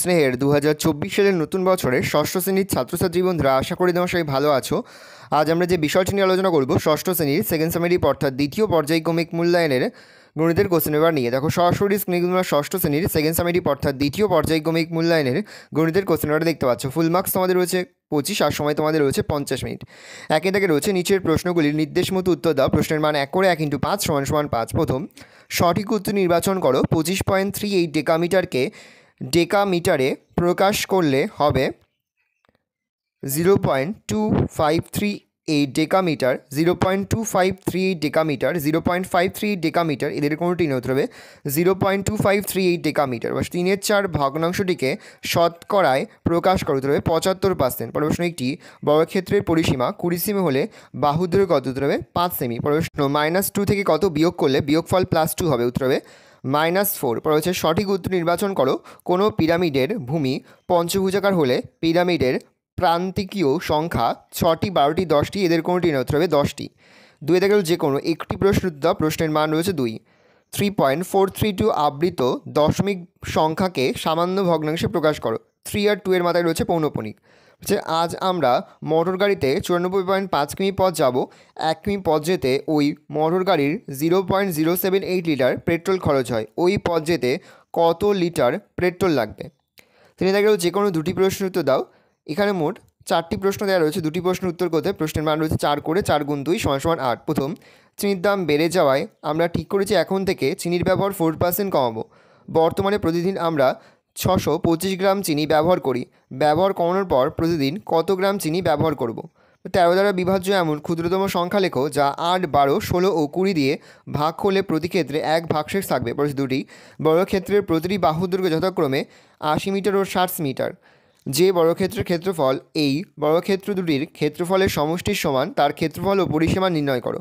স্নেহের 2024 সালের নতুন বছরের ষষ্ঠ শ্রেণীর ছাত্রছাত্রী বন্ধুরা, আশা করি তোমরা সবাই ভালো আছো। আজ আমরা যে বিষয়টি নিয়ে আলোচনা করব ষষ্ঠ শ্রেণীর সেকেন্ড সামেটিভ অর্থাৎ দ্বিতীয় পর্যায়ক্রমিক মূল্যায়নের গণিতের কোশ্চেন পেপার নিয়ে। দেখো সরাসরি স্ক্রিনে তোমরা ষষ্ঠ শ্রেণীর সেকেন্ড সামেটিভ অর্থাৎ দ্বিতীয় পর্যায়ক্রমিক মূল্যায়নের গণিতের কোশ্চেন পেপার দেখতে পাচ্ছ। ফুল মার্কস তোমাদের রয়েছে 25 আর সময় তোমাদের রয়েছে 50 মিনিট। একে থেকে রয়েছে নিচের প্রশ্নগুলির নির্দেশ মতো উত্তর দাও। প্রশ্নের মান 1 করে 1 × 5 = 5। প্রথম, সঠিক উত্তর নির্বাচন করো। 25.38 ডেকামিটারকে ডেকামিটারে প্রকাশ করলে হবে 0.2538 ডেকামিটার, 0.2538 ডেকামিটার, 0.538 ডেকামিটার, এদের কোনোটি নয় হবে 0.2538 ডেকামিটার। বা 3/4 ভগ্নাংশটিকে শতকরায় প্রকাশ করতে হবে 75%। পরের প্রশ্ন, একটি বর্গক্ষেত্রের পরিসীমা 20 সেমি হলে বাহু দৈর্ঘ্য কত? উত্তর হবে 5 সেমি। পরের প্রশ্ন, -2 থেকে কত বিয়োগ করলে বিয়োগফল +2 হবে? উত্তর হবে -4। পরে হচ্ছে সঠিক উত্তর নির্বাচন করো। কোনো পিরামিডের ভূমি পঞ্চভুজাকার হলে পিরামিডের প্রান্তিকীয় সংখ্যা 6টি, 12টি, 10টি, এদের কোনোটি নয়? উত্তর হবে 10টি। 2 থেকে যে কোনো একটি প্রশ্ন উত্তর। প্রশ্নের মান রয়েছে 2। 3.432 আবৃত দশমিক সংখ্যাকে সামান্য ভগ্নাংশে প্রকাশ করো। 3 আর 2 এর মাথায় রয়েছে পৌনঃপুনিক। আজ আমরা মোটর গাড়িতে 94.5 কিমি পথ যাব। 1 কিমি পথ যেতে ওই মোটর গাড়ির 0.078 লিটার পেট্রোল খরচ হয়। ওই পথ যেতে কত লিটার পেট্রোল লাগবে? তিনি দেখো যে কোনো দুটি প্রশ্ন উত্তর দাও। এখানে মোট 4টি প্রশ্ন দেওয়া রয়েছে। দুটি প্রশ্নের উত্তর করতে। প্রশ্নের মান রয়েছে 4 করে 4 × 2 = 8। প্রথম, চিনির দাম বেড়ে যাওয়ায় আমরা ঠিক করেছি এখন থেকে চিনির ব্যবহার 4% কমাবো। বর্তমানে প্রতিদিন আমরা 625 গ্রাম চিনি ব্যবহার করি। ব্যবহার কমানোর পর প্রতিদিন কত গ্রাম চিনি ব্যবহার করব? 13 দ্বারা বিভাজ্য এমন ক্ষুদ্রতম সংখ্যা লেখো যা 8, 12, 16 ও 20 দিয়ে ভাগ হলে প্রতি ক্ষেত্রে এক ভাগশেষ থাকবে। প্রশ্ন দুটি, বর্গক্ষেত্রের প্রতিটি বাহু দৈর্ঘ্য যথাক্রমে 80 মিটার ও 60 মিটার। যে বর্গক্ষেত্রের ক্ষেত্রফল এই বর্গক্ষেত্র দুটির ক্ষেত্রফলের সমষ্টির সমান, তার ক্ষেত্রফল ও পরিসীমা নির্ণয় করো।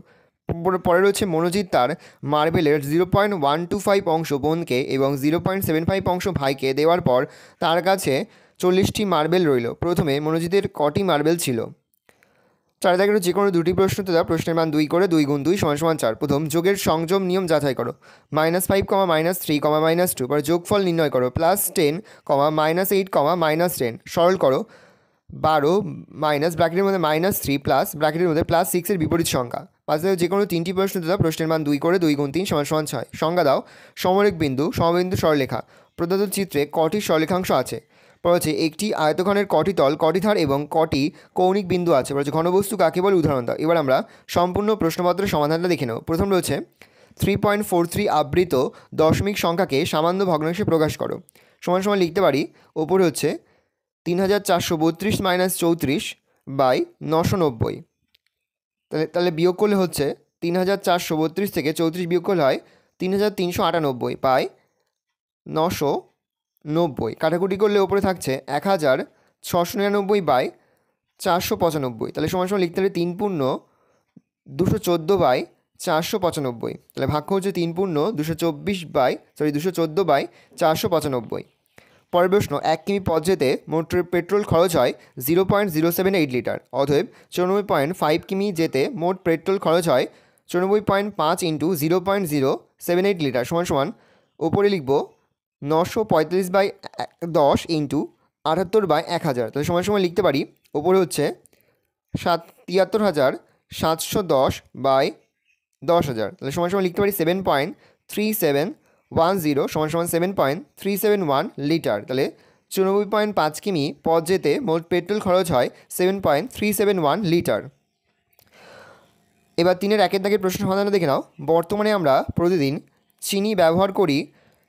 পরে রয়েছে মনোজিৎ তার মার্বেলের 0.125 অংশ বোনকে এবং 0.75 অংশ ভাইকে দেওয়ার পর তার কাছে 40টি মার্বেল রইল। প্রথমে মনোজিতের কটি মার্বেল ছিল? 4 থেকে যে কোনো দুটি প্রশ্ন তো দাও। প্রশ্নের মান 2 করে 2 × 2 = 4। প্রথম, যোগের সংযম নিয়ম যাচাই করো। -5, -3, -2। পরে যোগফল নির্ণয় করো। +10, -8, -10। সরল করো। 12 মাইনাস ব্র্যাকেটের মধ্যে -3 প্লাস ব্র্যাকেটের মধ্যে +6 এর বিপরীত সংখ্যা। 5 থেকে যে কোনো 3টি প্রশ্ন তো দাও। প্রশ্নের মান 2 করে 2 × 3 = 6। সংজ্ঞা দাও। সমরেখ বিন্দু, সমবিন্দু, সরলরেখা। প্রদত্ত চিত্রে কটি সরলরেখাংশ আছে? বলেছে একটি আয়তঘনের কটি তল, কটি ধার এবং কটি কৌণিক বিন্দু আছে। বলেছে ঘনবস্তু কাকে বলে? উদাহরণ দাও। এবার আমরা সম্পূর্ণ প্রশ্নপত্রের সমাধানটা দেখে নেব। প্রথম রয়েছে 3.43 আবৃত দশমিক সংখ্যাকে সামান্য ভগ্নাংশে প্রকাশ করো। সমান সমান লিখতে পারি। ওপরে হচ্ছে 3432 - 34/990। তাহলে বিয়োগ করলে হচ্ছে 3432 থেকে 34 বিয়োগ করলে হয় 3398/990। কাটাকুটি করলে ওপরে থাকছে 1699/495। তাহলে সমান সমান লিখতে হবে 3 পূর্ণ 214/495। তাহলে ভাগ হচ্ছে 3 পূর্ণ 214/495। পরের প্রশ্ন, 1 কিমি পথ যেতে মোট পেট্রোল খরচ হয় 0.078 লিটার। অতএব 94.5 কিমি যেতে মোট পেট্রোল খরচ হয় 94.5 × 0.078 লিটার সমান সমান ওপরে লিখব 945/10 × 78/1000। তাহলে সমান সমান লিখতে পারি। ওপরে হচ্ছে 73,710/10,000। তাহলে সমান সমান লিখতে পারি 7.3710 = 7.371 লিটার। তাহলে 94.5 কিমি পথ যেতে মোট পেট্রোল খরচ হয় 7.371 লিটার। এবার 3-এর 1-এর দাগের প্রশ্ন সমাধান দেখে নাও। বর্তমানে আমরা প্রতিদিন চিনি ব্যবহার করি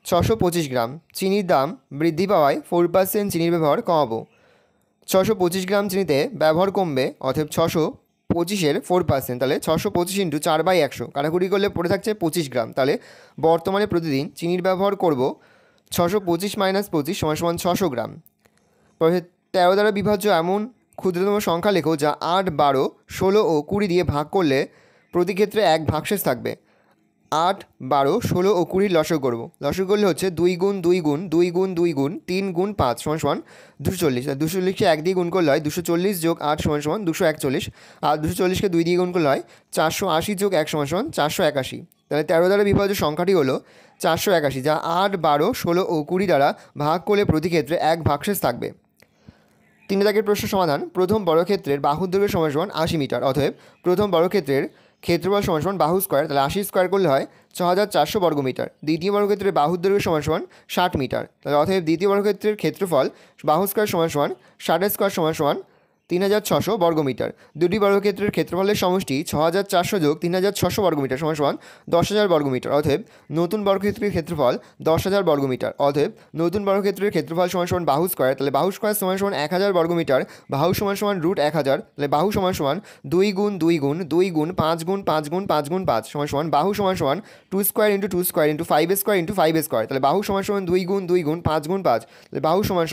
625 গ্রাম। চিনির দাম বৃদ্ধি পাওয়ায় 4% চিনির ব্যবহার কমাবো। 625 গ্রাম চিনিতে ব্যবহার কমবে, অতএব 625-এর 4%। তাহলে 625 × 4/100। কাটাকুটি করলে পড়ে থাকছে 25 গ্রাম। তাহলে বর্তমানে প্রতিদিন চিনির ব্যবহার করব 625 - 25 = 600 গ্রাম। 13 দ্বারা বিভাজ্য এমন ক্ষুদ্রতম সংখ্যা লেখো যা 8, 12, 16 ও 20 দিয়ে ভাগ করলে প্রতি ক্ষেত্রে এক ভাগশেষ থাকবে। 8, 12, 16 ও 20 লসগু করব। লসগু করলে হচ্ছে 2 × 2 × 2 × 2 × 3 × 5 = 240। 240কে 1 দিয়ে গুণ করলে হয় 240 + 8 = 241। আর 240কে 2 দিয়ে গুণ করলে হয় 480 + 1 = 481। তাহলে 13 দ্বারা বিভাজ্য সংখ্যাটি হলো 481, যা 8, 12, 16 ও 20 দ্বারা ভাগ করলে প্রতি ক্ষেত্রে এক ভাগশেষ থাকবে। 3 দাগের প্রশ্ন সমাধান। প্রথম বর্গক্ষেত্রের বাহুর দৈর্ঘ্য সমান 80 মিটার। অতএব প্রথম বর্গক্ষেত্রের ক্ষেত্রফল সমান বাহু স্কোয়ার, তাহলে 80 স্কোয়ার করলে হয় 6400 বর্গমিটার। দ্বিতীয় বর্গক্ষেত্রের বাহুর দৈর্ঘ্য সমান 60 মিটার। তাহলে অতএব দ্বিতীয় বর্গক্ষেত্রের ক্ষেত্রফল বাহু স্কোয়ার সমান 60 স্কোয়ার সমান 3600 বর্গমিটার। দুটি বর্গক্ষেত্রের ক্ষেত্রফলের সমষ্টি 6400 যোগ 3600 বর্গমিটার সমান 10,000 বর্গমিটার। অতএব নতুন বর্গক্ষেত্রের ক্ষেত্রফল 10,000 বর্গমিটার। অতএব নতুন বর্গক্ষেত্রের ক্ষেত্রফল সমান বাহু স্কোয়ার, তাহলে বাহু স্কোয়ার সমান 1000 বর্গমিটার। বাহু সমান √1000, তাহলে বাহু সমান 2 গুণ 2 গুণ 2 গুণ 5 গুণ 5 গুণ 5 গুণ 5 সমান বাহু সমান 2 square into 2 square into 5 square into 5 square, তাহলে বাহু সমান 2 গুণ 2 গুণ 5 গুণ 5, তাহলে বাহু সমান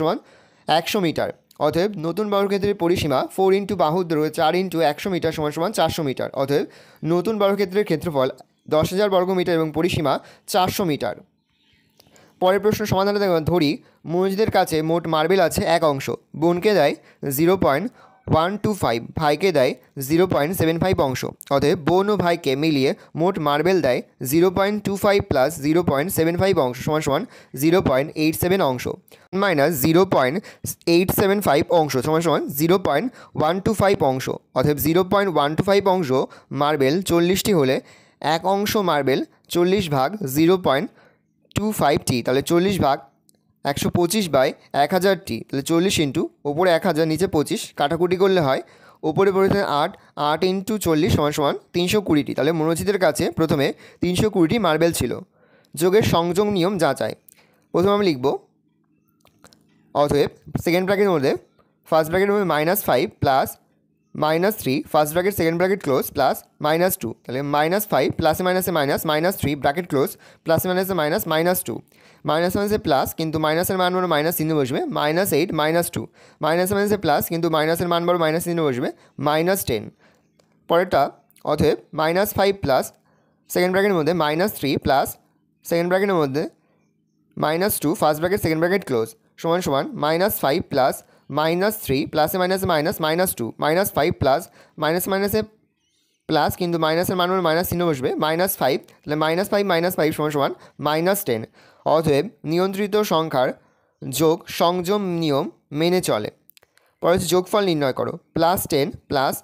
100 মিটার। অতএব নতুন বর্গক্ষেত্রের পরিসীমা 4 ইন্টু বাহুর দৈর্ঘ্য 4 ইন্টু 100 মিটার সমান 400 মিটার। অতএব নতুন বর্গক্ষেত্রের ক্ষেত্রফল 10,000 বর্গমিটার এবং পরিসীমা 400 মিটার। পরের প্রশ্ন সমাধানে ধরি মনোজিদের কাছে মোট মার্বেল আছে 1 অংশ, বোনকে দেয় 0.125, ভাইকে দেয় 0.75 অংশ। অতএব বোন ও ভাইকে মিলিয়ে মোট মার্বেল দেয় 0.25 প্লাস 0.75 অংশ সমান 0.87 অংশ মাইনাস 0.875 অংশ সমান 0.125 অংশ। অতএব 0.125 অংশ মার্বেল 40টি হলে 1 অংশ মার্বেল 40 ভাগ 0.25টি, তাহলে 40 ভাগ 125 বাই 1000টি, তাহলে 40 ইন্টু ওপরে 1000 নিচে 25 কাটাকুটি করলে হয় ওপরে পড়েছে 8, 8 ইন্টু 40 সমান 320টি। তাহলে মনোজিতের কাছে প্রথমে 320টি মার্বেল ছিল। যোগের সংযোগ নিয়ম যাচাই। প্রথমে আমি লিখব, অতএব সেকেন্ড ব্র্যাকেটের মধ্যে ফার্স্ট ব্র্যাকেটের মধ্যে -5 plus -3 first bracket second bracket close plus -2, তাহলে -5 প্লাসে মাইনাসে মাইনাস -3 ব্র্যাকেট ক্লোজ প্লাসে মাইনাসে মাইনাস -2 মাইনাস মাইনাসে প্লাস কিন্তু মাইনাসের মান বড় মাইনাস চিহ্ন বসবে -8 -2 মাইনাসে মাইনাসে প্লাস কিন্তু মাইনাসের মান বড় মাইনাস চিহ্ন বসবে -10। পরেরটা অতএব -5 প্লাস সেকেন্ড ব্র্যাকেটের মধ্যে -3 প্লাস সেকেন্ড ব্র্যাকেটের মধ্যে -2 first bracket second bracket close সমান -5 প্লাস -3 প্লাসে মাইনাসে মাইনাস -2 -5 প্লাস মাইনাসে মাইনাসে প্লাস কিন্তু মাইনাসের মান মাইনাস চিহ্ন বসবে -5, তাহলে -5 সমান -10। অতএব নিয়ন্ত্রিত সংখ্যার যোগ সংযম নিয়ম মেনে চলে। পরে হচ্ছে যোগফল নির্ণয় করো। +10 প্লাস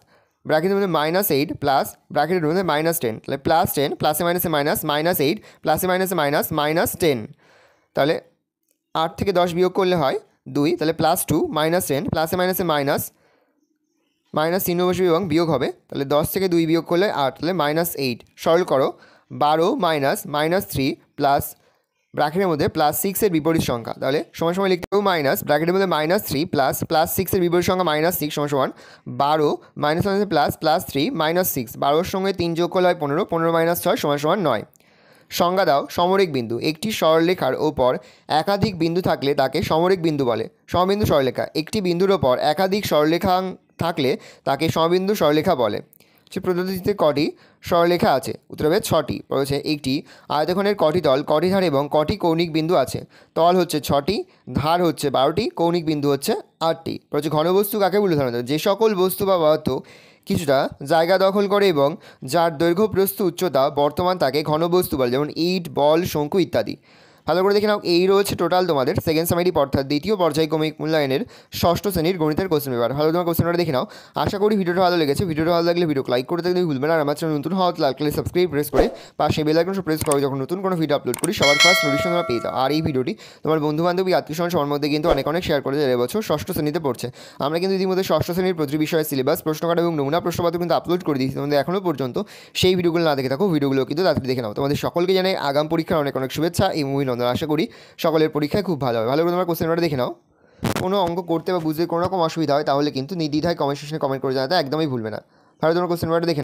ব্র্যাকেটের মধ্যে -8 প্লাস ব্র্যাকেটের মধ্যে -10, তাহলে +10 প্লাসে মাইনাসে মাইনাস -8 প্লাসে মাইনাসে মাইনাস -10, তাহলে 8 থেকে 10 বিয়োগ করলে হয় 2, তাহলে +2 -10 প্লাসে মাইনাসে মাইনাস মাইনাস চিহ্ন বসবে এবং বিয়োগ হবে, তাহলে 10 থেকে 2 বিয়োগ করলে 8, তাহলে -8। সরল করো 12 মাইনাস -3 প্লাস ব্র্যাকেটের মধ্যে +6 এর বিপরীত সংখ্যা, তাহলে সমান লিখতে হবে মাইনাস ব্র্যাকেটের মধ্যে -3 প্লাস +6 এর বিপরীত সংখ্যা -6 সমান 12 মাইনাস মাইনাসে প্লাস +3 -6, 12 সঙ্গে 3 যোগ করলে হয় 15, 15 - 6 সমান 9। সংজ্ঞা দাও সমরেখ বিন্দু। একটি সরলরেখার ওপর একাধিক বিন্দু থাকলে তাকে সমরেখ বিন্দু বলে। সমবিন্দু সরলরেখা। একটি বিন্দুর ওপর একাধিক সরলরেখা থাকলে তাকে সমবিন্দু সরলরেখা বলে। সে প্রদত্তটিতে কটি সরলরেখা আছে? উত্তর হবে 6টি। রয়েছে একটি আয়তক্ষণের কটি তল, কটি ধার এবং কটি কৌণিক বিন্দু আছে? তল হচ্ছে 6টি, ধার হচ্ছে 12টি, কৌণিক বিন্দু হচ্ছে 8টি। রয়েছে ঘনবস্তু কাকে বলে? সাধারণত যে সকল বস্তু বা পদার্থ কিছুটা জায়গা দখল করে এবং যার দৈর্ঘ্য প্রস্থ উচ্চতা বর্তমান তাকে ঘনবস্তু বলে, যেমন ইট, বল, শঙ্কু ইত্যাদি। ভালো করে দেখে নাও, এই রয়েছে টোটাল তোমাদের সেকেন্ড সামারি অর্থাৎ দ্বিতীয় পর্যায়ক্রমিক মূল্যায়নের ষষ্ঠ শ্রেণীর গণিতের কোশ্চেন পেপার। ভালো তোমার কোশ্চেনটা দেখে নাও। আশা করি ভিডিওটা ভালো লেগেছে। ভিডিওটা ভালো লাগলে ভিডিও লাইক করতে তুমি ভুলবে না। আর আমার চ্যানেল নতুন হওয়া লাইক করলে সাবস্ক্রাইব প্রেস করে পাশে বেল আইকন প্রেস করো, যখন নতুন কোনো ভিডিও আপলোড করি সবার ফার্স্ট নোটিফিকেশন তোমরা পেয়ে যাও। আর এই ভিডিওটি তোমার বন্ধু বান্ধবী আত্মীয় স্বজন সবার মধ্যে কিন্তু অনেক শেয়ার করে, যারা এবছর ষষ্ঠ শ্রেণীতে পড়ছে। আমরা কিন্তু ইতিমধ্যে ষষ্ঠ শ্রেণীর প্রতি বিষয়ের সিলেবাস, প্রশ্নকার্ড এবং নমুনা প্রশ্নপত্র কিন্তু আপলোড করে দিয়েছি। তোমাদের এখনও পর্যন্ত সেই ভিডিওগুলো না দেখে থাকো, ভিডিওগুলো কিন্তু তাড়াতাড়ি দেখে নাও। তোমাদের সকলকে জানাই আগাম পরীক্ষার অনেক শুভেচ্ছা এই অভিনন্দন। আশা করি সকলের পরীক্ষায় খুব ভালো হবে। ভালো করে তোমার কোশ্চেনটা দেখে নাও। কোনো অঙ্ক করতে বা বুঝতে কোনো রকম অসুবিধা হয় তাহলে কিন্তু নির্দ্বিধায় কমেন্ট সেকশনে কমেন্ট করে জানাতে একদমই ভুলবে না। ভালো তোমার কোশ্চেনটা দেখে